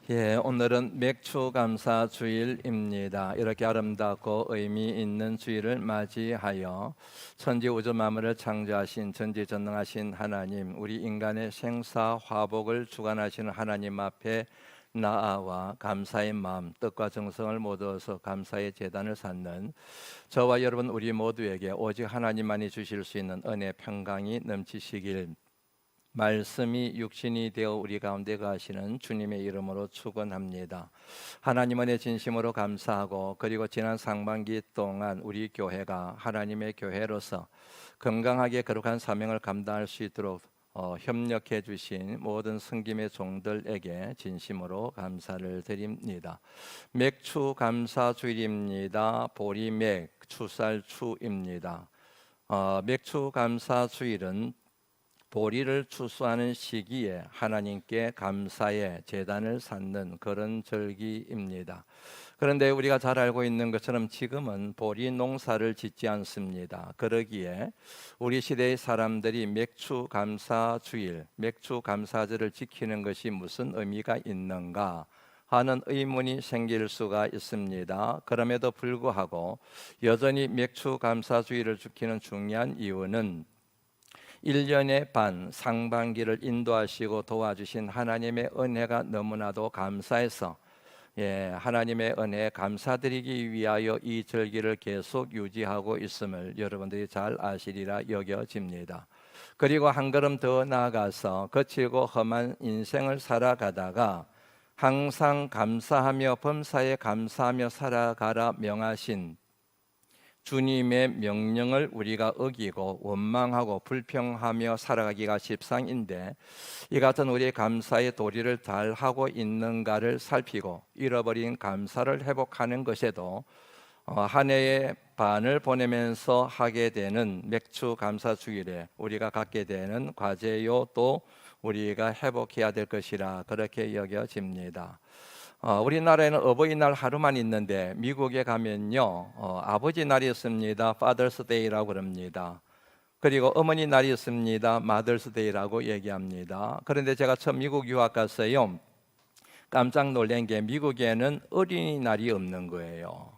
오늘은 맥추감사 주일입니다. 이렇게 아름답고 의미 있는 주일을 맞이하여 천지 우주 만물을 창조하신 전지전능하신 하나님, 우리 인간의 생사 화복을 주관하시는 하나님 앞에 나아와 감사의 마음, 뜻과 정성을 모두어서 감사의 제단을 쌓는 저와 여러분 우리 모두에게 오직 하나님만이 주실 수 있는 은혜 평강이 넘치시길, 말씀이 육신이 되어 우리 가운데 가시는 주님의 이름으로 축원합니다. 하나님 은혜 진심으로 감사하고, 그리고 지난 상반기 동안 우리 교회가 하나님의 교회로서 건강하게 거룩한 사명을 감당할 수 있도록 협력해 주신 모든 성김의 종들에게 진심으로 감사를 드립니다. 맥추 감사 주일입니다. 보리맥 추살추입니다. 맥추 감사 주일은 보리를 추수하는 시기에 하나님께 감사의 제단을 쌓는 그런 절기입니다. 그런데 우리가 잘 알고 있는 것처럼 지금은 보리 농사를 짓지 않습니다. 그러기에 우리 시대의 사람들이 맥추 감사 주일, 맥추 감사절을 지키는 것이 무슨 의미가 있는가 하는 의문이 생길 수가 있습니다. 그럼에도 불구하고 여전히 맥추 감사 주일을 지키는 중요한 이유는 1년의 반 상반기를 인도하시고 도와주신 하나님의 은혜가 너무나도 감사해서 하나님의 은혜에 감사드리기 위하여 이 절기를 계속 유지하고 있음을 여러분들이 잘 아시리라 여겨집니다. 그리고 한 걸음 더 나아가서 거칠고 험한 인생을 살아가다가 항상 감사하며 범사에 감사하며 살아가라 명하신 주님의 명령을 우리가 어기고 원망하고 불평하며 살아가기가 십상인데, 이 같은 우리의 감사의 도리를 잘 하고 있는가를 살피고 잃어버린 감사를 회복하는 것에도 한 해의 반을 보내면서 하게 되는 맥추 감사 주일에 우리가 갖게 되는 과제요, 또 우리가 회복해야 될 것이라 그렇게 여겨집니다. 우리나라에는 어버이날 하루만 있는데 미국에 가면요, 아버지 날이 있습니다. Father's Day라고 그럽니다. 그리고 어머니 날이 있습니다. Mother's Day라고 얘기합니다. 그런데 제가 처음 미국 유학 갔어요. 깜짝 놀란 게 미국에는 어린이날이 없는 거예요.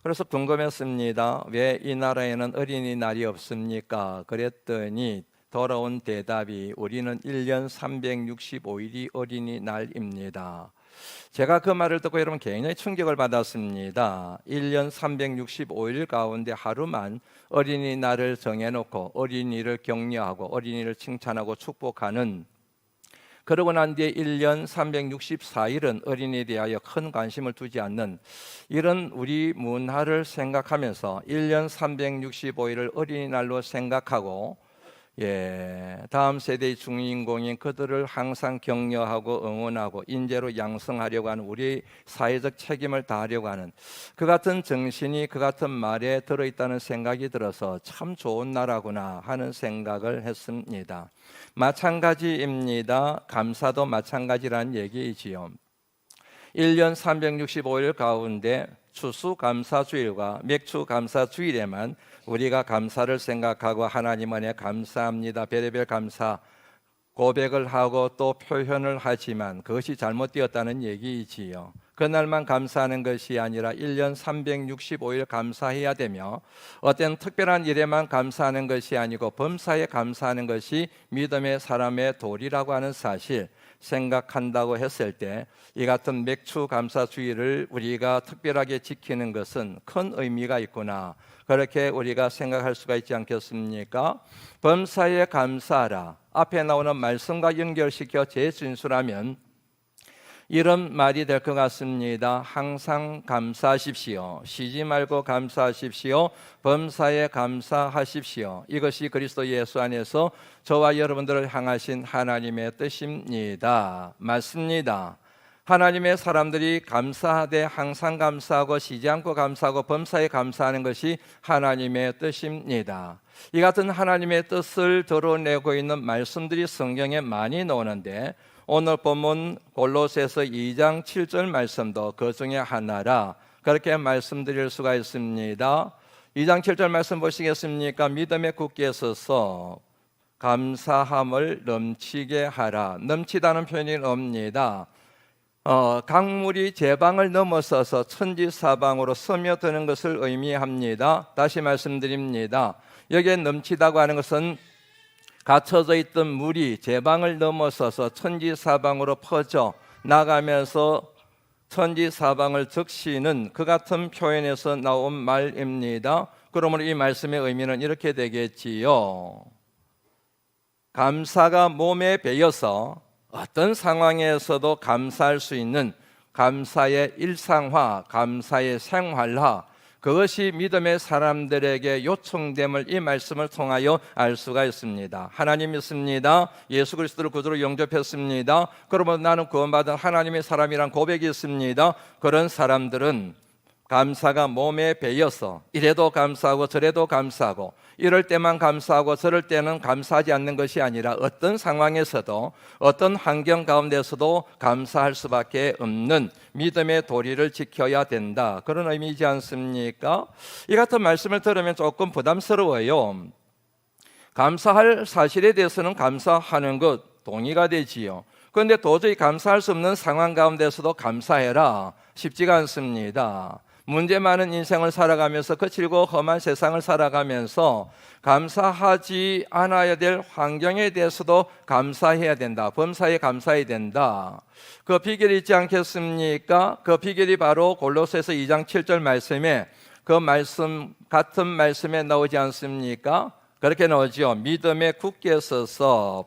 그래서 궁금했습니다. 왜 이 나라에는 어린이날이 없습니까? 그랬더니 돌아온 대답이 우리는 1년 365일이 어린이날입니다. 제가 그 말을 듣고 여러분 굉장히 충격을 받았습니다. 1년 365일 가운데 하루만 어린이날을 정해놓고 어린이를 격려하고 어린이를 칭찬하고 축복하는, 그러고 난 뒤에 1년 364일은 어린이에 대하여 큰 관심을 두지 않는 이런 우리 문화를 생각하면서 1년 365일을 어린이날로 생각하고 다음 세대의 주인공인 그들을 항상 격려하고 응원하고 인재로 양성하려고 하는 우리 사회적 책임을 다하려고 하는 그 같은 정신이 그 같은 말에 들어있다는 생각이 들어서 참 좋은 나라구나 하는 생각을 했습니다. 마찬가지입니다. 감사도 마찬가지라는 얘기이지요. 1년 365일 가운데 추수감사주일과 맥추감사주일에만 우리가 감사를 생각하고 하나님 안에 감사합니다, 별의별 감사 고백을 하고 또 표현을 하지만 그것이 잘못되었다는 얘기이지요. 그날만 감사하는 것이 아니라 1년 365일 감사해야 되며, 어떤 특별한 일에만 감사하는 것이 아니고 범사에 감사하는 것이 믿음의 사람의 도리라고 하는 사실 생각한다고 했을 때, 이 같은 맥추 감사주의를 우리가 특별하게 지키는 것은 큰 의미가 있구나, 그렇게 우리가 생각할 수가 있지 않겠습니까? 범사에 감사하라, 앞에 나오는 말씀과 연결시켜 재진술하면 이런 말이 될 것 같습니다. 항상 감사하십시오. 쉬지 말고 감사하십시오. 범사에 감사하십시오. 이것이 그리스도 예수 안에서 저와 여러분들을 향하신 하나님의 뜻입니다. 맞습니다. 하나님의 사람들이 감사하되 항상 감사하고 쉬지 않고 감사하고 범사에 감사하는 것이 하나님의 뜻입니다. 이 같은 하나님의 뜻을 드러내고 있는 말씀들이 성경에 많이 나오는데, 오늘 본문 골로새서 2장 7절 말씀도 그 중에 하나라 그렇게 말씀드릴 수가 있습니다. 2장 7절 말씀 보시겠습니까? 믿음에 굳게 서서 감사함을 넘치게 하라. 넘치다는 표현이 옵니다. 강물이 제방을 넘어서서 천지사방으로 스며드는 것을 의미합니다. 다시 말씀드립니다. 여기에 넘치다고 하는 것은 갇혀져 있던 물이 제방을 넘어서서 천지사방으로 퍼져 나가면서 천지사방을 적시는 그 같은 표현에서 나온 말입니다. 그러므로 이 말씀의 의미는 이렇게 되겠지요. 감사가 몸에 배어서 어떤 상황에서도 감사할 수 있는 감사의 일상화, 감사의 생활화, 그것이 믿음의 사람들에게 요청됨을 이 말씀을 통하여 알 수가 있습니다. 하나님 믿습니다. 예수 그리스도를 구주로 영접했습니다. 그러면 나는 구원받은 하나님의 사람이란 고백이 있습니다. 그런 사람들은 감사가 몸에 배어서 이래도 감사하고 저래도 감사하고 이럴 때만 감사하고 저럴 때는 감사하지 않는 것이 아니라 어떤 상황에서도 어떤 환경 가운데서도 감사할 수밖에 없는 믿음의 도리를 지켜야 된다, 그런 의미이지 않습니까? 이 같은 말씀을 들으면 조금 부담스러워요. 감사할 사실에 대해서는 감사하는 것 동의가 되지요. 그런데 도저히 감사할 수 없는 상황 가운데서도 감사해라, 쉽지가 않습니다. 문제 많은 인생을 살아가면서 거칠고 험한 세상을 살아가면서 감사하지 않아야 될 환경에 대해서도 감사해야 된다, 범사에 감사해야 된다. 그 비결이 있지 않겠습니까? 그 비결이 바로 골로새서 2장 7절 말씀에, 그 말씀 같은 말씀에 나오지 않습니까? 그렇게 나오죠. 믿음에 굳게 서서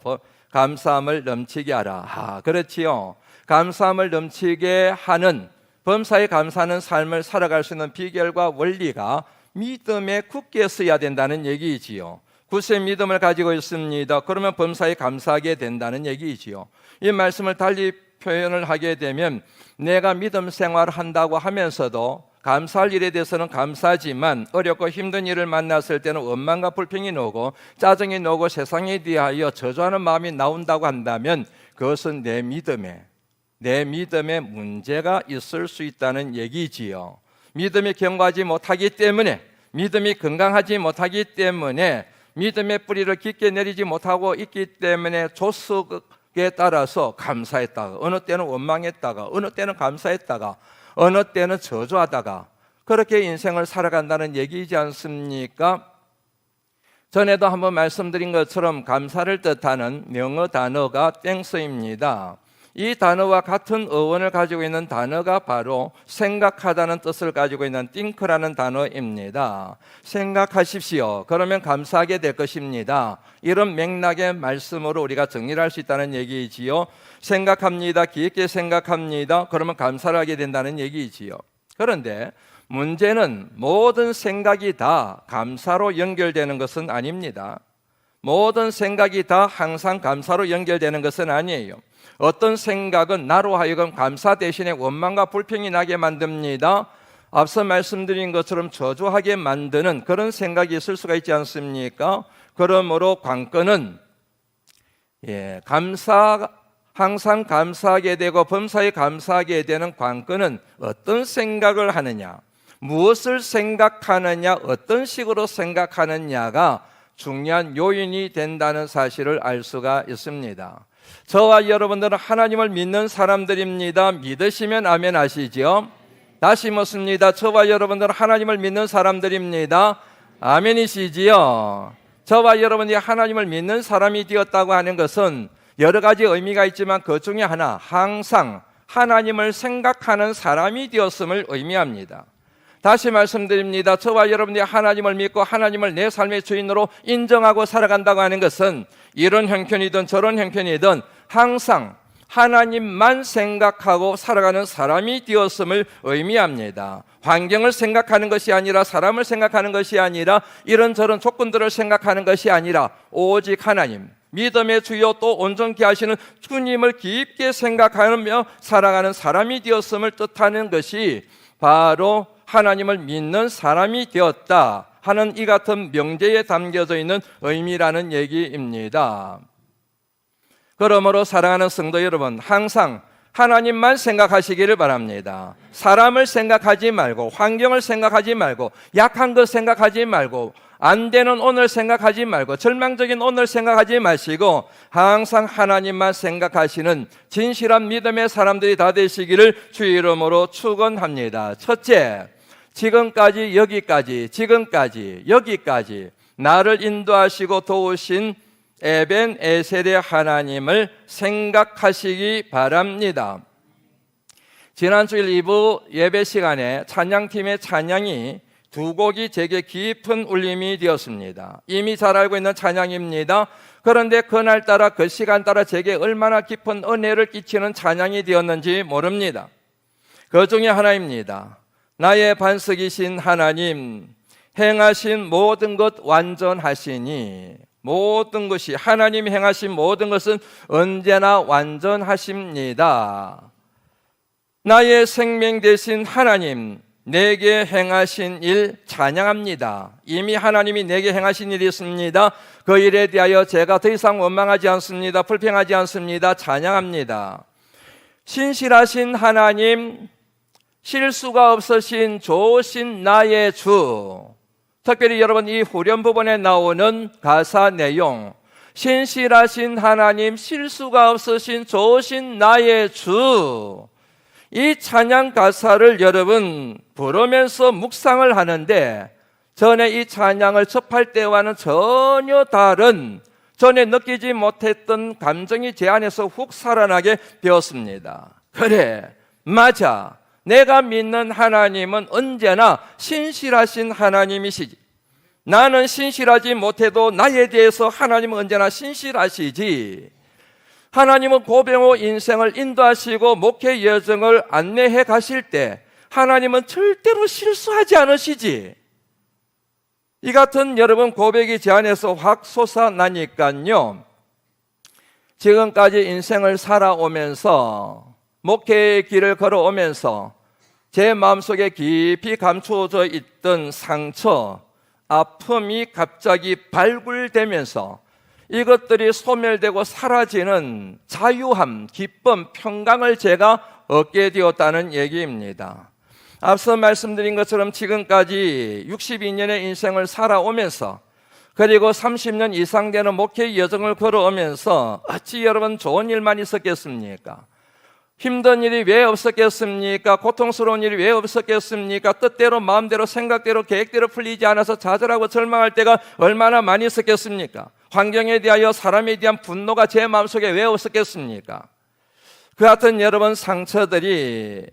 감사함을 넘치게 하라. 그렇지요. 감사함을 넘치게 하는, 범사에 감사하는 삶을 살아갈 수 있는 비결과 원리가 믿음에 굳게 서야 된다는 얘기이지요. 굳세 믿음을 가지고 있습니다. 그러면 범사에 감사하게 된다는 얘기이지요. 이 말씀을 달리 표현을 하게 되면, 내가 믿음 생활을 한다고 하면서도 감사할 일에 대해서는 감사하지만 어렵고 힘든 일을 만났을 때는 원망과 불평이 나오고 짜증이 나오고 세상에 대하여 저주하는 마음이 나온다고 한다면 그것은 내 믿음에 문제가 있을 수 있다는 얘기지요. 믿음이 견고하지 못하기 때문에, 믿음이 건강하지 못하기 때문에, 믿음의 뿌리를 깊게 내리지 못하고 있기 때문에 조석에 따라서 감사했다가 어느 때는 원망했다가 어느 때는 감사했다가 어느 때는 저주하다가 그렇게 인생을 살아간다는 얘기이지 않습니까? 전에도 한번 말씀드린 것처럼 감사를 뜻하는 영어 단어가 땡스입니다. 이 단어와 같은 어원을 가지고 있는 단어가 바로 생각하다는 뜻을 가지고 있는 think라는 단어입니다. 생각하십시오. 그러면 감사하게 될 것입니다. 이런 맥락의 말씀으로 우리가 정리를 할 수 있다는 얘기이지요. 생각합니다. 깊게 생각합니다. 그러면 감사를 하게 된다는 얘기이지요. 그런데 문제는 모든 생각이 다 감사로 연결되는 것은 아닙니다. 모든 생각이 다 항상 감사로 연결되는 것은 아니에요. 어떤 생각은 나로 하여금 감사 대신에 원망과 불평이 나게 만듭니다. 앞서 말씀드린 것처럼 저주하게 만드는 그런 생각이 있을 수가 있지 않습니까? 그러므로 관건은 항상 감사하게 되고 범사에 감사하게 되는 관건은 어떤 생각을 하느냐, 무엇을 생각하느냐, 어떤 식으로 생각하느냐가 중요한 요인이 된다는 사실을 알 수가 있습니다. 저와 여러분들은 하나님을 믿는 사람들입니다. 믿으시면 아멘 하시죠. 다시 묻습니다. 저와 여러분들은 하나님을 믿는 사람들입니다. 아멘이시지요. 저와 여러분이 하나님을 믿는 사람이 되었다고 하는 것은 여러 가지 의미가 있지만 그 중에 하나, 항상 하나님을 생각하는 사람이 되었음을 의미합니다. 다시 말씀드립니다. 저와 여러분이 하나님을 믿고 하나님을 내 삶의 주인으로 인정하고 살아간다고 하는 것은 이런 형편이든 저런 형편이든 항상 하나님만 생각하고 살아가는 사람이 되었음을 의미합니다. 환경을 생각하는 것이 아니라, 사람을 생각하는 것이 아니라, 이런저런 조건들을 생각하는 것이 아니라 오직 하나님, 믿음의 주요 또 온전케 하시는 주님을 깊게 생각하며 살아가는 사람이 되었음을 뜻하는 것이 바로 하나님을 믿는 사람이 되었다 하는 이 같은 명제에 담겨져 있는 의미라는 얘기입니다. 그러므로 사랑하는 성도 여러분, 항상 하나님만 생각하시기를 바랍니다. 사람을 생각하지 말고, 환경을 생각하지 말고, 약한 것 생각하지 말고, 안 되는 오늘 생각하지 말고 절망적인 오늘 생각하지 마시고 항상 하나님만 생각하시는 진실한 믿음의 사람들이 다 되시기를 주의 이름으로 축원합니다. 첫째, 지금까지 여기까지 나를 인도하시고 도우신 에벤 에셀의 하나님을 생각하시기 바랍니다. 지난 주일 2부 예배 시간에 찬양팀의 찬양이 두 곡이 제게 깊은 울림이 되었습니다. 이미 잘 알고 있는 찬양입니다. 그런데 그날따라 그 시간 따라 제게 얼마나 깊은 은혜를 끼치는 찬양이 되었는지 모릅니다. 그 중에 하나입니다. 나의 반석이신 하나님, 행하신 모든 것 완전하시니, 모든 것이 하나님이 행하신 모든 것은 언제나 완전하십니다. 나의 생명 되신 하나님, 내게 행하신 일 찬양합니다. 이미 하나님이 내게 행하신 일이 있습니다. 그 일에 대하여 제가 더 이상 원망하지 않습니다. 불평하지 않습니다. 찬양합니다. 신실하신 하나님, 실수가 없으신 좋으신 나의 주. 특별히 여러분 이 후렴 부분에 나오는 가사 내용, 신실하신 하나님, 실수가 없으신 좋으신 나의 주. 이 찬양 가사를 여러분 부르면서 묵상을 하는데 전에 이 찬양을 접할 때와는 전혀 다른, 전에 느끼지 못했던 감정이 제 안에서 훅 살아나게 되었습니다. 그래, 맞아. 내가 믿는 하나님은 언제나 신실하신 하나님이시지. 나는 신실하지 못해도 나에 대해서 하나님은 언제나 신실하시지. 하나님은 고병호 인생을 인도하시고 목회 여정을 안내해 가실 때 하나님은 절대로 실수하지 않으시지. 이 같은 여러분 고백이 제 안에서 확 솟아나니까요, 지금까지 인생을 살아오면서 목회의 길을 걸어오면서 제 마음속에 깊이 감추어져 있던 상처, 아픔이 갑자기 발굴되면서 이것들이 소멸되고 사라지는 자유함, 기쁨, 평강을 제가 얻게 되었다는 얘기입니다. 앞서 말씀드린 것처럼 지금까지 62년의 인생을 살아오면서 그리고 30년 이상 되는 목회 여정을 걸어오면서 어찌 여러분 좋은 일만 있었겠습니까? 힘든 일이 왜 없었겠습니까? 고통스러운 일이 왜 없었겠습니까? 뜻대로 마음대로 생각대로 계획대로 풀리지 않아서 좌절하고 절망할 때가 얼마나 많이 있었겠습니까? 환경에 대하여 사람에 대한 분노가 제 마음속에 왜 없었겠습니까? 그 같은 여러분 상처들이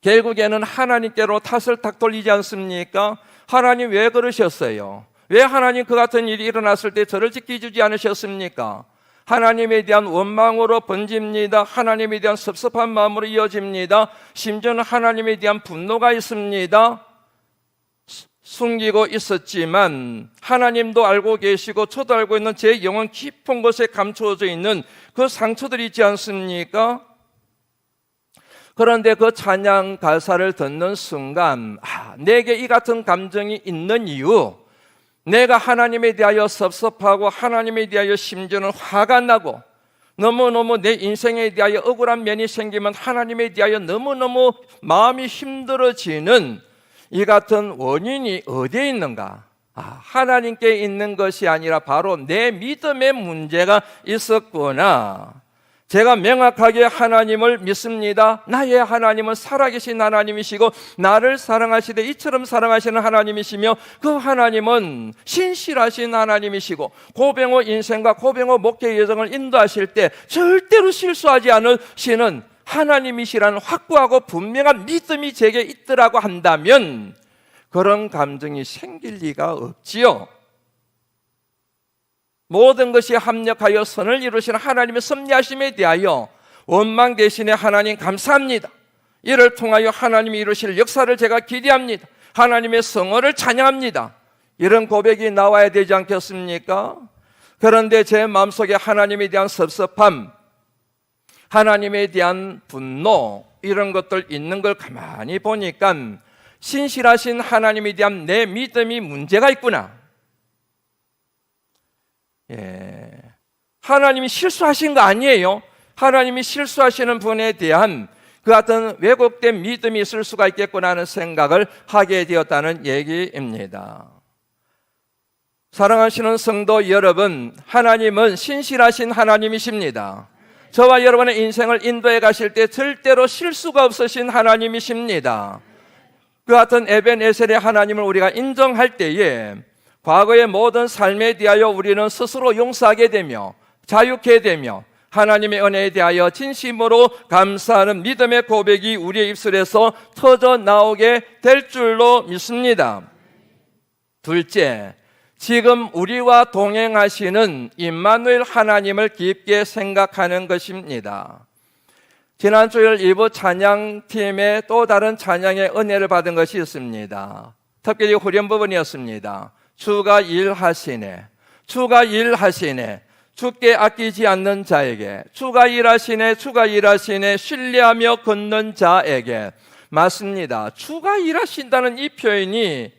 결국에는 하나님께로 탓을 탁 돌리지 않습니까? 하나님 왜 그러셨어요? 왜 하나님 그 같은 일이 일어났을 때 저를 지켜주지 않으셨습니까? 하나님에 대한 원망으로 번집니다. 하나님에 대한 섭섭한 마음으로 이어집니다. 심지어는 하나님에 대한 분노가 있습니다. 숨기고 있었지만 하나님도 알고 계시고 저도 알고 있는 제 영혼 깊은 곳에 감추어져 있는 그 상처들이 있지 않습니까? 그런데 그 찬양 가사를 듣는 순간 내게 이 같은 감정이 있는 이유, 내가 하나님에 대하여 섭섭하고 하나님에 대하여 심지어는 화가 나고 너무너무 내 인생에 대하여 억울한 면이 생기면 하나님에 대하여 너무너무 마음이 힘들어지는 이 같은 원인이 어디에 있는가? 하나님께 있는 것이 아니라 바로 내 믿음의 문제가 있었구나. 제가 명확하게 하나님을 믿습니다. 나의 하나님은 살아계신 하나님이시고 나를 사랑하시되 이처럼 사랑하시는 하나님이시며 그 하나님은 신실하신 하나님이시고 고병호 인생과 고병호 목회 여정을 인도하실 때 절대로 실수하지 않으시는 하나님이시라는 확고하고 분명한 믿음이 제게 있더라고 한다면 그런 감정이 생길 리가 없지요. 모든 것이 합력하여 선을 이루시는 하나님의 섭리하심에 대하여 원망 대신에 하나님 감사합니다. 이를 통하여 하나님이 이루실 역사를 제가 기대합니다. 하나님의 성호를 찬양합니다. 이런 고백이 나와야 되지 않겠습니까? 그런데 제 마음속에 하나님에 대한 섭섭함, 하나님에 대한 분노, 이런 것들 있는 걸 가만히 보니까 신실하신 하나님에 대한 내 믿음이 문제가 있구나. 하나님이 실수하신 거 아니에요. 하나님이 실수하시는 분에 대한 그 같은 왜곡된 믿음이 있을 수가 있겠구나 하는 생각을 하게 되었다는 얘기입니다. 사랑하시는 성도 여러분, 하나님은 신실하신 하나님이십니다. 저와 여러분의 인생을 인도해 가실 때 절대로 실수가 없으신 하나님이십니다. 그 같은 에벤에셀의 하나님을 우리가 인정할 때에 과거의 모든 삶에 대하여 우리는 스스로 용서하게 되며 자유케 되며 하나님의 은혜에 대하여 진심으로 감사하는 믿음의 고백이 우리의 입술에서 터져 나오게 될 줄로 믿습니다. 둘째, 지금 우리와 동행하시는 임마누엘 하나님을 깊게 생각하는 것입니다. 지난 주일 2부 찬양팀의 또 다른 찬양의 은혜를 받은 것이 있습니다. 특별히 후렴 부분이었습니다. 주가 일하시네, 주가 일하시네, 주께 아끼지 않는 자에게, 주가 일하시네, 주가 일하시네, 신뢰하며 걷는 자에게. 맞습니다. 주가 일하신다는 이 표현이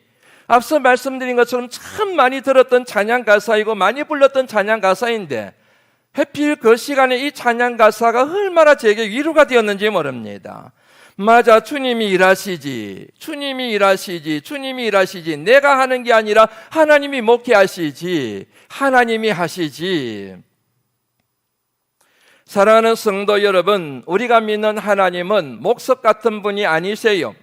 앞서 말씀드린 것처럼 참 많이 들었던 찬양 가사이고 많이 불렀던 찬양 가사인데 하필 그 시간에 이 찬양 가사가 얼마나 제게 위로가 되었는지 모릅니다. 맞아, 주님이 일하시지, 주님이 일하시지, 주님이 일하시지. 내가 하는 게 아니라 하나님이 목회하시지, 하나님이 하시지. 사랑하는 성도 여러분, 우리가 믿는 하나님은 목석 같은 분이 아니세요.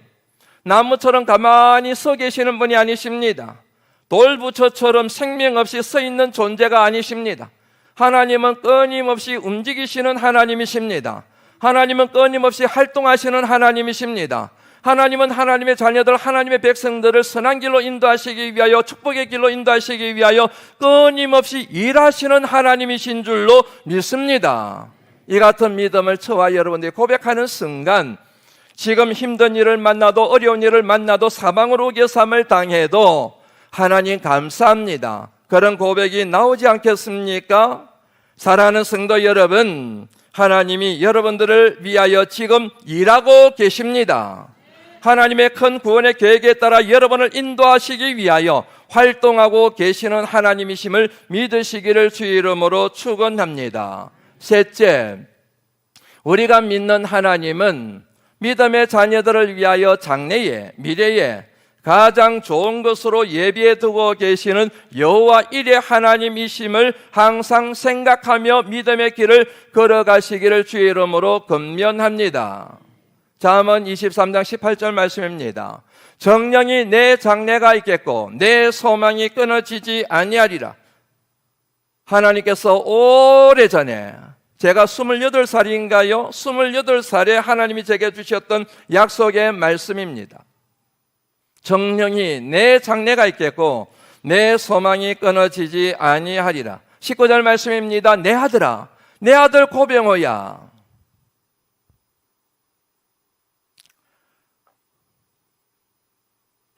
나무처럼 가만히 서 계시는 분이 아니십니다. 돌부처처럼 생명 없이 서 있는 존재가 아니십니다. 하나님은 끊임없이 움직이시는 하나님이십니다. 하나님은 끊임없이 활동하시는 하나님이십니다. 하나님은 하나님의 자녀들, 하나님의 백성들을 선한 길로 인도하시기 위하여, 축복의 길로 인도하시기 위하여 끊임없이 일하시는 하나님이신 줄로 믿습니다. 이 같은 믿음을 저와 여러분들이 고백하는 순간 지금 힘든 일을 만나도, 어려운 일을 만나도, 사망으로 오게삼을 당해도 하나님 감사합니다, 그런 고백이 나오지 않겠습니까? 사랑하는 성도 여러분, 하나님이 여러분들을 위하여 지금 일하고 계십니다. 하나님의 큰 구원의 계획에 따라 여러분을 인도하시기 위하여 활동하고 계시는 하나님이심을 믿으시기를 주의 이름으로 축원합니다. 셋째, 우리가 믿는 하나님은 믿음의 자녀들을 위하여 장래에, 미래에 가장 좋은 것으로 예비해 두고 계시는 여호와 일의 하나님이심을 항상 생각하며 믿음의 길을 걸어가시기를 주의 이름으로 권면합니다. 잠언 23장 18절 말씀입니다. 정령이 내 장래가 있겠고 내 소망이 끊어지지 아니하리라. 하나님께서 오래전에, 제가 28살인가요? 28살에 하나님이 제게 주셨던 약속의 말씀입니다. 정령이 내 장래가 있겠고 내 소망이 끊어지지 아니하리라. 19절 말씀입니다. 내 아들아, 내 아들 고병호야,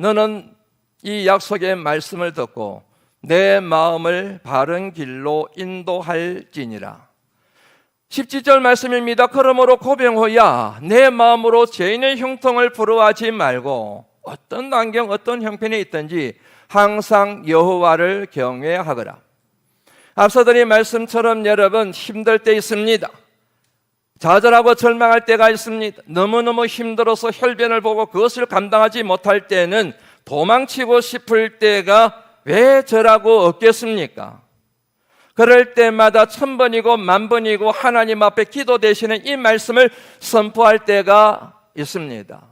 너는 이 약속의 말씀을 듣고 내 마음을 바른 길로 인도할지니라. 17절 말씀입니다. 그러므로 고병호야, 내 마음으로 죄인의 형통을 부러워하지 말고 어떤 환경, 어떤 형편에 있든지 항상 여호와를 경외하거라. 앞서 드린 말씀처럼 여러분, 힘들 때 있습니다. 좌절하고 절망할 때가 있습니다. 너무너무 힘들어서 혈변을 보고 그것을 감당하지 못할 때는 도망치고 싶을 때가 왜 저라고 없겠습니까? 그럴 때마다 1000번이고 10,000번이고 하나님 앞에 기도 대신에 이 말씀을 선포할 때가 있습니다.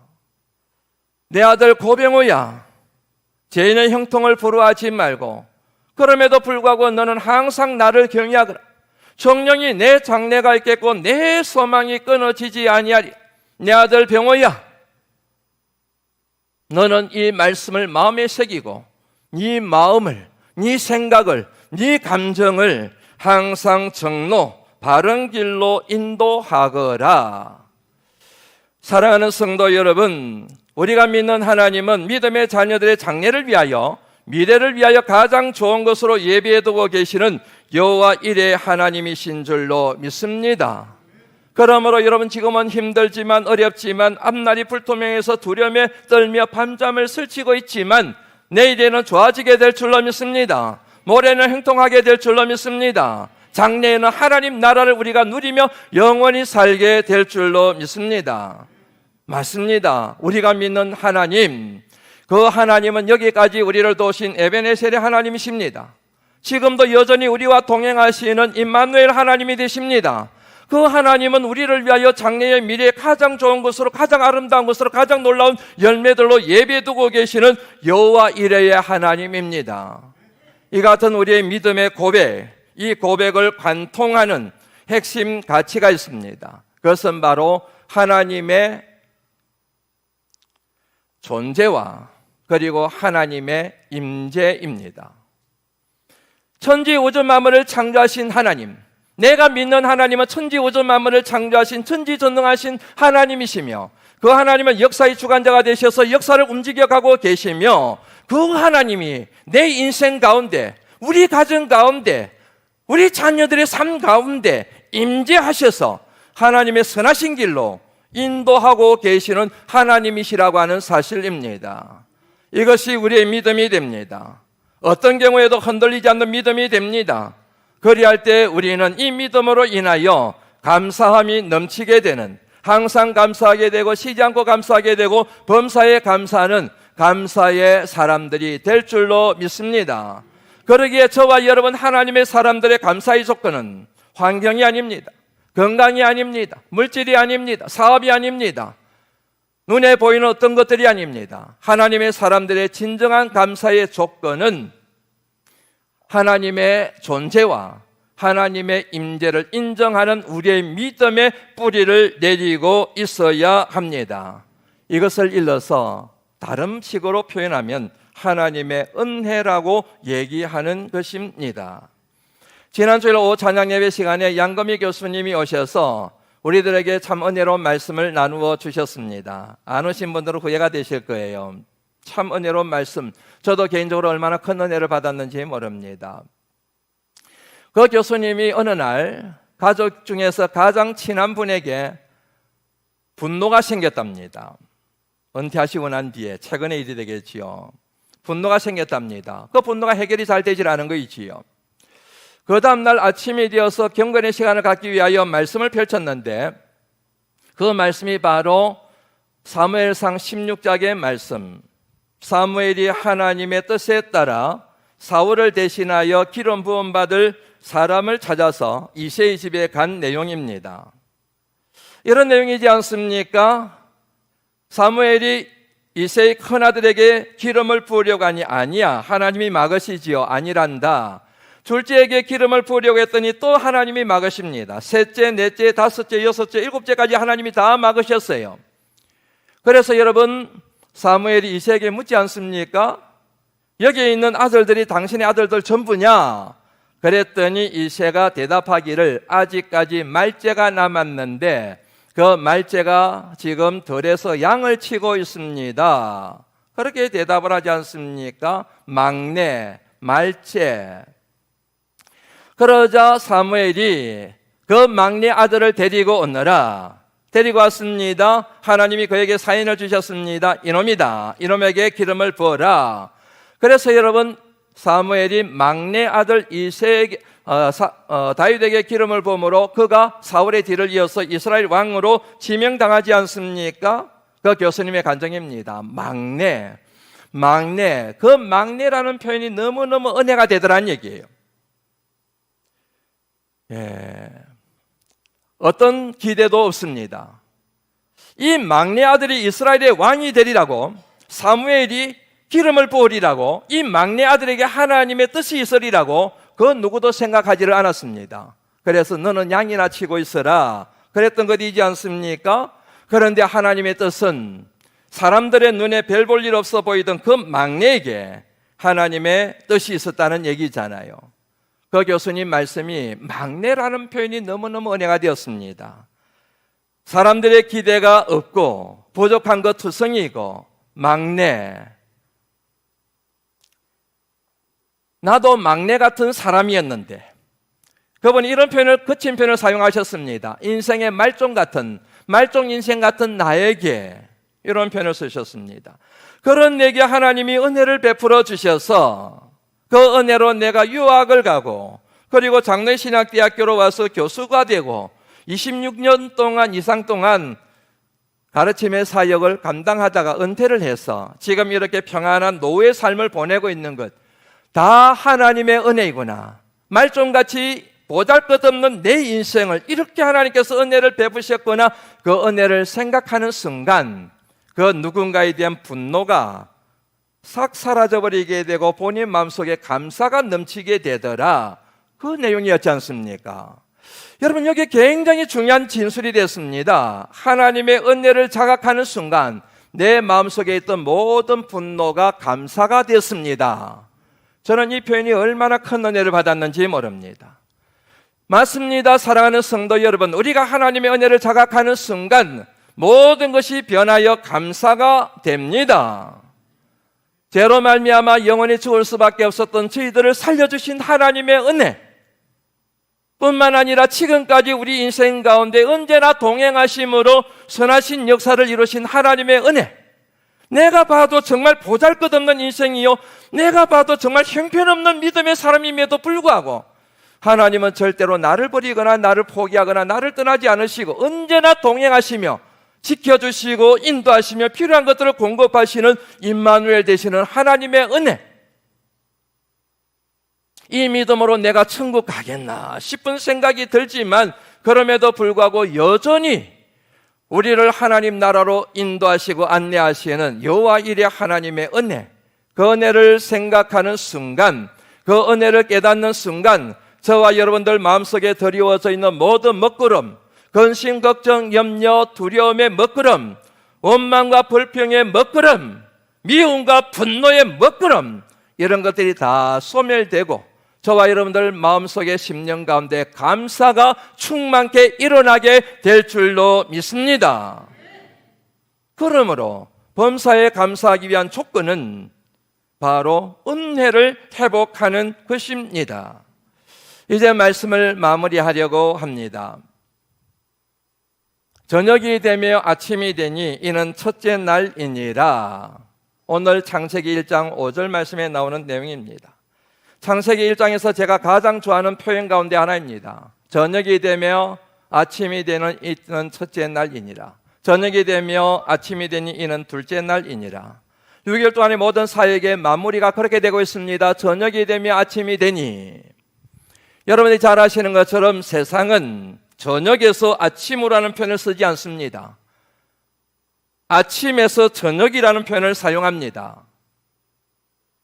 내 아들 고병호야, 죄인의 형통을 부러워하지 말고 그럼에도 불구하고 너는 항상 나를 경외하거라. 정령이 내 장래가 있겠고 내 소망이 끊어지지 아니하리. 내 아들 병호야, 너는 이 말씀을 마음에 새기고 네 마음을, 네 생각을, 네 감정을 항상 정로, 바른 길로 인도하거라. 사랑하는 성도 여러분, 우리가 믿는 하나님은 믿음의 자녀들의 장래를 위하여, 미래를 위하여 가장 좋은 것으로 예비해 두고 계시는 여호와 일의 하나님이신 줄로 믿습니다. 그러므로 여러분, 지금은 힘들지만, 어렵지만, 앞날이 불투명해서 두려움에 떨며 밤잠을 설치고 있지만 내일에는 좋아지게 될 줄로 믿습니다. 모레는 행통하게 될 줄로 믿습니다. 장래에는 하나님 나라를 우리가 누리며 영원히 살게 될 줄로 믿습니다. 맞습니다. 우리가 믿는 하나님, 그 하나님은 여기까지 우리를 도우신 에베네셀의 하나님이십니다. 지금도 여전히 우리와 동행하시는 임마누엘 하나님이 되십니다. 그 하나님은 우리를 위하여 장래의 미래에 가장 좋은 것으로, 가장 아름다운 것으로, 가장 놀라운 열매들로 예배두고 계시는 여호와 이레의 하나님입니다. 이 같은 우리의 믿음의 고백, 이 고백을 관통하는 핵심 가치가 있습니다. 그것은 바로 하나님의 존재와 그리고 하나님의 임재입니다. 천지 우주 만물을 창조하신 하나님, 내가 믿는 하나님은 천지 우주 만물을 창조하신 천지전능하신 하나님이시며, 그 하나님은 역사의 주관자가 되셔서 역사를 움직여가고 계시며, 그 하나님이 내 인생 가운데, 우리 가정 가운데, 우리 자녀들의 삶 가운데 임재하셔서 하나님의 선하신 길로 인도하고 계시는 하나님이시라고 하는 사실입니다. 이것이 우리의 믿음이 됩니다. 어떤 경우에도 흔들리지 않는 믿음이 됩니다. 그리할 때 우리는 이 믿음으로 인하여 감사함이 넘치게 되는, 항상 감사하게 되고 쉬지 않고 감사하게 되고 범사에 감사하는 감사의 사람들이 될 줄로 믿습니다. 그러기에 저와 여러분 하나님의 사람들의 감사의 조건은 환경이 아닙니다. 건강이 아닙니다. 물질이 아닙니다. 사업이 아닙니다. 눈에 보이는 어떤 것들이 아닙니다. 하나님의 사람들의 진정한 감사의 조건은 하나님의 존재와 하나님의 임재를 인정하는 우리의 믿음의 뿌리를 내리고 있어야 합니다. 이것을 일러서 다른 식으로 표현하면 하나님의 은혜라고 얘기하는 것입니다. 지난 주일 오후 찬양 예배 시간에 양금희 교수님이 오셔서 우리들에게 참 은혜로운 말씀을 나누어 주셨습니다. 안 오신 분들은 후회가 되실 거예요. 참 은혜로운 말씀, 저도 개인적으로 얼마나 큰 은혜를 받았는지 모릅니다. 그 교수님이 어느 날 가족 중에서 가장 친한 분에게 분노가 생겼답니다. 은퇴하시고 난 뒤에 최근의 일이 되겠지요. 분노가 생겼답니다. 그 분노가 해결이 잘 되질 않은 거이지요. 그 다음날 아침이 되어서 경건의 시간을 갖기 위하여 말씀을 펼쳤는데, 그 말씀이 바로 사무엘상 16장의 말씀, 사무엘이 하나님의 뜻에 따라 사울을 대신하여 기름 부음 받을 사람을 찾아서 이새의 집에 간 내용입니다. 이런 내용이지 않습니까? 사무엘이 이새의 큰아들에게 기름을 부으려고 하니 아니야, 하나님이 막으시지요. 아니란다. 둘째에게 기름을 부으려고 했더니 또 하나님이 막으십니다. 셋째, 넷째, 다섯째, 여섯째, 일곱째까지 하나님이 다 막으셨어요. 그래서 여러분, 사무엘이 이새에게 묻지 않습니까? 여기에 있는 아들들이 당신의 아들들 전부냐? 그랬더니 이새가 대답하기를 아직까지 말째가 남았는데 그 말째가 지금 들에서 양을 치고 있습니다. 그렇게 대답을 하지 않습니까? 막내, 말째. 그러자 사무엘이 그 막내 아들을 데리고 오너라. 데리고 왔습니다. 하나님이 그에게 사인을 주셨습니다. 이놈이다. 이놈에게 기름을 부어라. 그래서 여러분, 사무엘이 막내 아들 이새에게 다윗에게 기름을 부음으로 그가 사울의 뒤를 이어서 이스라엘 왕으로 지명당하지 않습니까? 그 교수님의 간증입니다. 막내. 그 막내라는 표현이 너무너무 은혜가 되더라는 얘기예요. 어떤 기대도 없습니다. 이 막내 아들이 이스라엘의 왕이 되리라고, 사무엘이 기름을 부으리라고, 이 막내 아들에게 하나님의 뜻이 있으리라고 그 누구도 생각하지를 않았습니다. 그래서 너는 양이나 치고 있어라 그랬던 것이지 않습니까? 그런데 하나님의 뜻은 사람들의 눈에 별 볼 일 없어 보이던 그 막내에게 하나님의 뜻이 있었다는 얘기잖아요. 그 교수님 말씀이 막내라는 표현이 너무너무 은혜가 되었습니다. 사람들의 기대가 없고 부족한 것 투성이고 막내. 나도 막내 같은 사람이었는데, 그분이 이런 표현을, 거친 표현을 사용하셨습니다. 인생의 말종 같은, 말종 인생 같은 나에게, 이런 표현을 쓰셨습니다. 그런 내게 하나님이 은혜를 베풀어 주셔서 그 은혜로 내가 유학을 가고, 그리고 장로신학대학교로 와서 교수가 되고 26년 동안 이상 동안 가르침의 사역을 감당하다가 은퇴를 해서 지금 이렇게 평안한 노예 삶을 보내고 있는 것, 다 하나님의 은혜이구나. 말씀같이 보잘것없는 내 인생을 이렇게 하나님께서 은혜를 베푸셨구나. 그 은혜를 생각하는 순간 그 누군가에 대한 분노가 싹 사라져버리게 되고 본인 마음속에 감사가 넘치게 되더라. 그 내용이었지 않습니까? 여러분, 여기 굉장히 중요한 진술이 됐습니다. 하나님의 은혜를 자각하는 순간 내 마음속에 있던 모든 분노가 감사가 됐습니다. 저는 이 표현이 얼마나 큰 은혜를 받았는지 모릅니다. 맞습니다. 사랑하는 성도 여러분, 우리가 하나님의 은혜를 자각하는 순간 모든 것이 변하여 감사가 됩니다. 죄로 말미암아 영원히 죽을 수밖에 없었던 저희들을 살려주신 하나님의 은혜, 뿐만 아니라 지금까지 우리 인생 가운데 언제나 동행하심으로 선하신 역사를 이루신 하나님의 은혜, 내가 봐도 정말 보잘것없는 인생이요, 내가 봐도 정말 형편없는 믿음의 사람임에도 불구하고 하나님은 절대로 나를 버리거나 나를 포기하거나 나를 떠나지 않으시고 언제나 동행하시며 지켜주시고 인도하시며 필요한 것들을 공급하시는 임마누엘 되시는 하나님의 은혜, 이 믿음으로 내가 천국 가겠나 싶은 생각이 들지만 그럼에도 불구하고 여전히 우리를 하나님 나라로 인도하시고 안내하시는 여호와 이레 하나님의 은혜, 그 은혜를 생각하는 순간, 그 은혜를 깨닫는 순간 저와 여러분들 마음속에 드리워져 있는 모든 먹구름, 근심, 걱정, 염려, 두려움의 먹구름, 원망과 불평의 먹구름, 미움과 분노의 먹구름, 이런 것들이 다 소멸되고 저와 여러분들 마음속의 심령 가운데 감사가 충만케 일어나게 될 줄로 믿습니다. 그러므로 범사에 감사하기 위한 조건은 바로 은혜를 회복하는 것입니다. 이제 말씀을 마무리하려고 합니다. 저녁이 되며 아침이 되니 이는 첫째 날이니라. 오늘 창세기 1장 5절 말씀에 나오는 내용입니다. 창세기 1장에서 제가 가장 좋아하는 표현 가운데 하나입니다. 저녁이 되며 아침이 되는 이는 첫째 날이니라. 저녁이 되며 아침이 되니 이는 둘째 날이니라. 6일 동안의 모든 사역의 마무리가 그렇게 되고 있습니다. 저녁이 되며 아침이 되니. 여러분이 잘 아시는 것처럼 세상은 저녁에서 아침으로 하는 표현을 쓰지 않습니다. 아침에서 저녁이라는 표현을 사용합니다.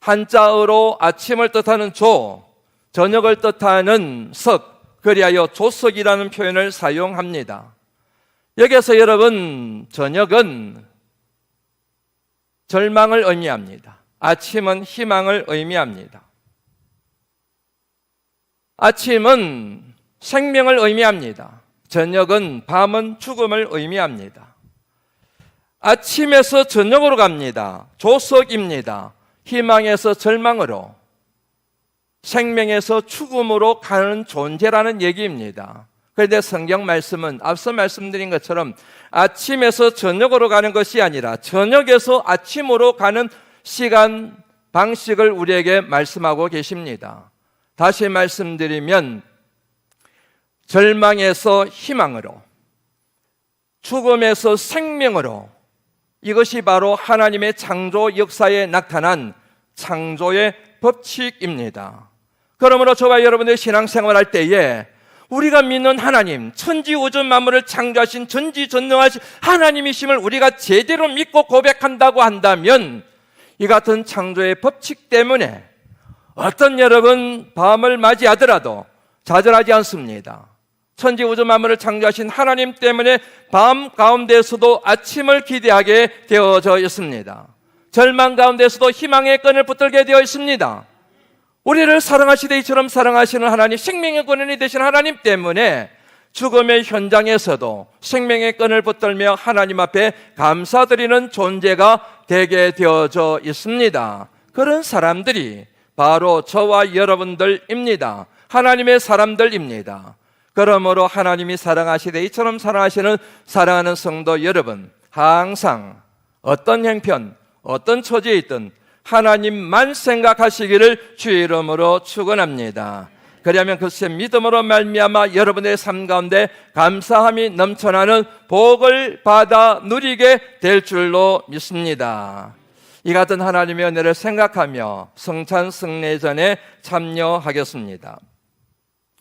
한자어로 아침을 뜻하는 조, 저녁을 뜻하는 석, 그리하여 조석이라는 표현을 사용합니다. 여기서 여러분, 저녁은 절망을 의미합니다. 아침은 희망을 의미합니다. 아침은 생명을 의미합니다. 저녁은, 밤은 죽음을 의미합니다. 아침에서 저녁으로 갑니다. 조석입니다. 희망에서 절망으로, 생명에서 죽음으로 가는 존재라는 얘기입니다. 그런데 성경 말씀은 앞서 말씀드린 것처럼 아침에서 저녁으로 가는 것이 아니라 저녁에서 아침으로 가는 시간 방식을 우리에게 말씀하고 계십니다. 다시 말씀드리면 절망에서 희망으로, 죽음에서 생명으로, 이것이 바로 하나님의 창조 역사에 나타난 창조의 법칙입니다. 그러므로 저와 여러분의 신앙생활할 때에 우리가 믿는 하나님, 천지우주 만물을 창조하신 전지전능하신 하나님이심을 우리가 제대로 믿고 고백한다고 한다면 이 같은 창조의 법칙 때문에 어떤 여러분 밤을 맞이하더라도 좌절하지 않습니다. 천지우주 만물을 창조하신 하나님 때문에 밤 가운데서도 아침을 기대하게 되어져 있습니다. 절망 가운데서도 희망의 끈을 붙들게 되어 있습니다. 우리를 사랑하시되 이처럼 사랑하시는 하나님, 생명의 근원이 되신 하나님 때문에 죽음의 현장에서도 생명의 끈을 붙들며 하나님 앞에 감사드리는 존재가 되게 되어져 있습니다. 그런 사람들이 바로 저와 여러분들입니다. 하나님의 사람들입니다. 그러므로 하나님이 사랑하시되 이처럼 사랑하시는 사랑하는 성도 여러분, 항상 어떤 형편, 어떤 처지에 있든 하나님만 생각하시기를 주의 이름으로 축원합니다. 그리하면 그것의 믿음으로 말미암아 여러분의 삶 가운데 감사함이 넘쳐나는 복을 받아 누리게 될 줄로 믿습니다. 이 같은 하나님의 은혜를 생각하며 성찬 승례전에 참여하겠습니다.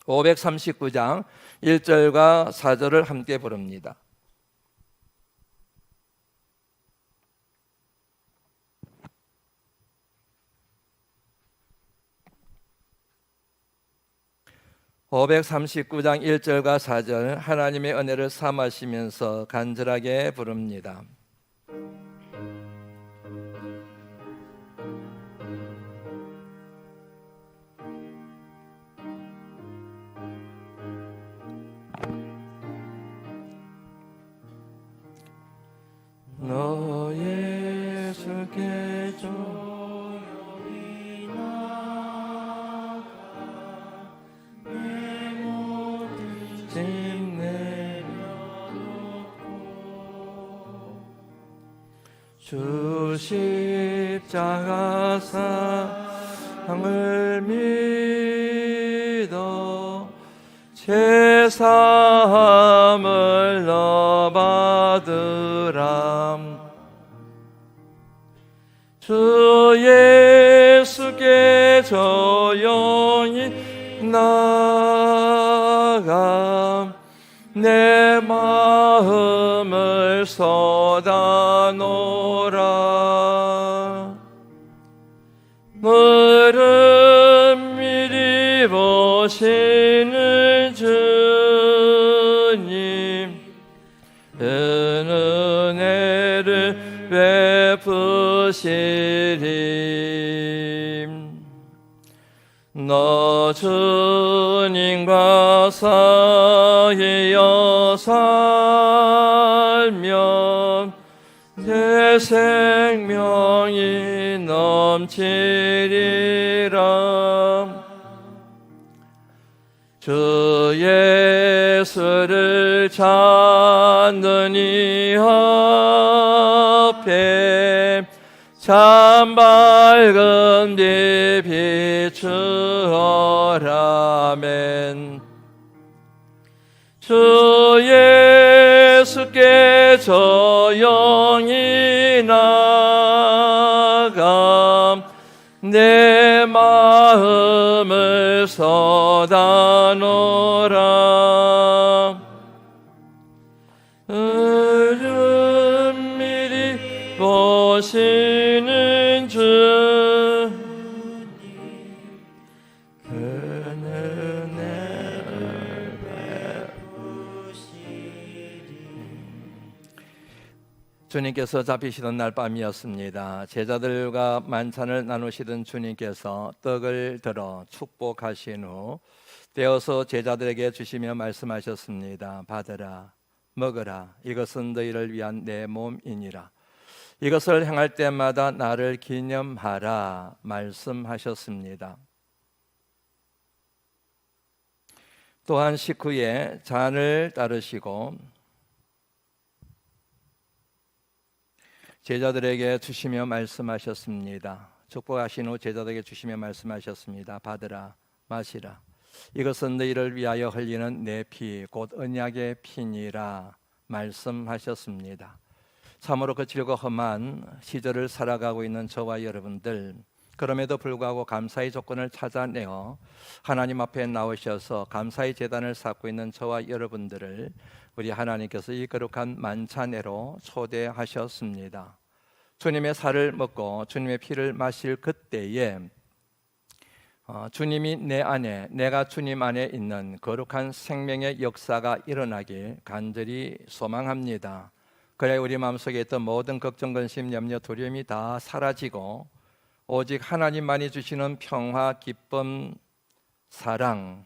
539장 1절과 4절을 함께 부릅니다. (539장) 1절과 4절 하나님의 은혜를 삼으시면서 간절하게 부릅니다. 너 예수께 조용히 나가 내 모든 짐 내려놓고 주 십자가 사랑을 믿어 제사함을 너 받으라. 주 예수께 조용히 나가 내 마음을 쏟아놓으라. 너를 미리 보시는 주님 은혜를 베푸시리. 너 주님과 사이여 살면 내 생명이 넘치리라. 주 예수를 찾는 이 앞에 참 밝은 빛 비추어라멘. 주 예수께 조용히 나가 내 마음을 쏟아놓으라. 은은 미리 보시는 주님 큰 은혜를 베푸시리. 주님께서 잡히시던 날 밤이었습니다. 제자들과 만찬을 나누시던 주님께서 떡을 들어 축복하신 후 떼어서 제자들에게 주시며 말씀하셨습니다. 받으라, 먹으라. 이것은 너희를 위한 내 몸이니라. 이것을 행할 때마다 나를 기념하라 말씀하셨습니다. 또한 식후에 잔을 따르시고 제자들에게 주시며 말씀하셨습니다. 축복하신 후 제자들에게 주시며 말씀하셨습니다. 받으라, 마시라. 이것은 너희를 위하여 흘리는 내 피, 곧 언약의 피니라 말씀하셨습니다. 참으로 거칠고 험한 시절을 살아가고 있는 저와 여러분들, 그럼에도 불구하고 감사의 조건을 찾아내어 하나님 앞에 나오셔서 감사의 제단을 쌓고 있는 저와 여러분들을 우리 하나님께서 이 거룩한 만찬회로 초대하셨습니다. 주님의 살을 먹고 주님의 피를 마실 그때에 주님이 내 안에, 내가 주님 안에 있는 거룩한 생명의 역사가 일어나길 간절히 소망합니다. 그래야 우리 마음속에 있던 모든 걱정, 근심, 염려, 두려움이 다 사라지고 오직 하나님만이 주시는 평화, 기쁨, 사랑,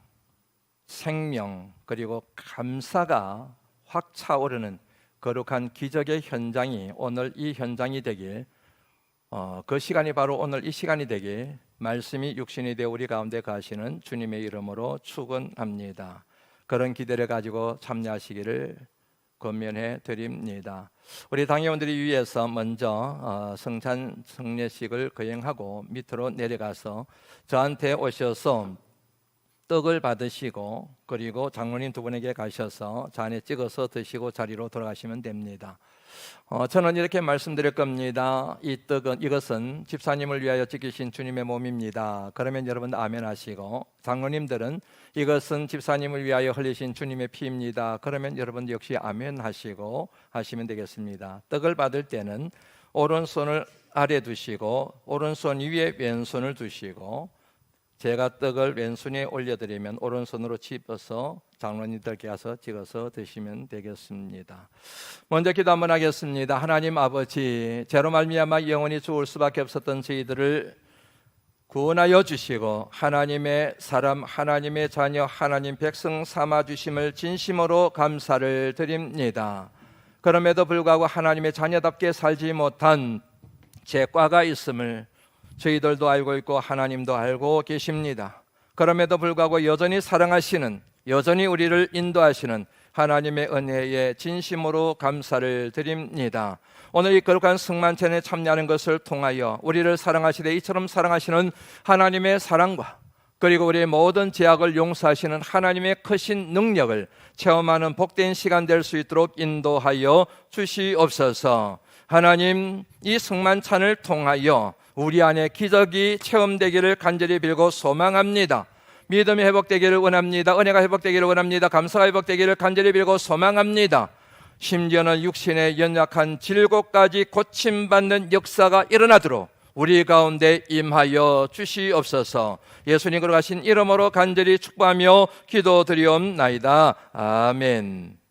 생명, 그리고 감사가 확 차오르는 거룩한 기적의 현장이 오늘 이 현장이 되길, 그 시간이 바로 오늘 이 시간이 되길 말씀이 육신이 되어 우리 가운데 가시는 주님의 이름으로 축원합니다. 그런 기대를 가지고 참여하시기를 권면해 드립니다. 우리 당회원들이 위해서 먼저 성찬 성례식을 거행하고 밑으로 내려가서 저한테 오셔서 떡을 받으시고 그리고 장로님 두 분에게 가셔서 잔에 찍어서 드시고 자리로 돌아가시면 됩니다. 저는 이렇게 말씀드릴 겁니다. 이 떡은 이것은 집사님을 위하여 지키신 주님의 몸입니다. 그러면 여러분 아멘 하시고, 장로님들은 이것은 집사님을 위하여 흘리신 주님의 피입니다. 그러면 여러분 역시 아멘 하시고 하시면 되겠습니다. 떡을 받을 때는 오른손을 아래 두시고 오른손 위에 왼손을 두시고, 제가 떡을 왼손에 올려드리면 오른손으로 짚어서 장로님들께 가서 찍어서 드시면 되겠습니다. 먼저 기도 한번 하겠습니다. 하나님 아버지, 죄로 말미암아 영원히 죽을 수밖에 없었던 저희들을 구원하여 주시고 하나님의 사람, 하나님의 자녀, 하나님 백성 삼아 주심을 진심으로 감사를 드립니다. 그럼에도 불구하고 하나님의 자녀답게 살지 못한 죄과가 있음을 저희들도 알고 있고 하나님도 알고 계십니다. 그럼에도 불구하고 여전히 사랑하시는, 여전히 우리를 인도하시는 하나님의 은혜에 진심으로 감사를 드립니다. 오늘 이 거룩한 승만찬에 참여하는 것을 통하여 우리를 사랑하시되 이처럼 사랑하시는 하나님의 사랑과 그리고 우리의 모든 죄악을 용서하시는 하나님의 크신 능력을 체험하는 복된 시간 될 수 있도록 인도하여 주시옵소서. 하나님, 이 승만찬을 통하여 우리 안에 기적이 체험되기를 간절히 빌고 소망합니다. 믿음이 회복되기를 원합니다. 은혜가 회복되기를 원합니다. 감사가 회복되기를 간절히 빌고 소망합니다. 심지어는 육신의 연약한 질고까지 고침받는 역사가 일어나도록 우리 가운데 임하여 주시옵소서. 예수님 걸어가신 이름으로 간절히 축복하며 기도드리옵나이다. 아멘.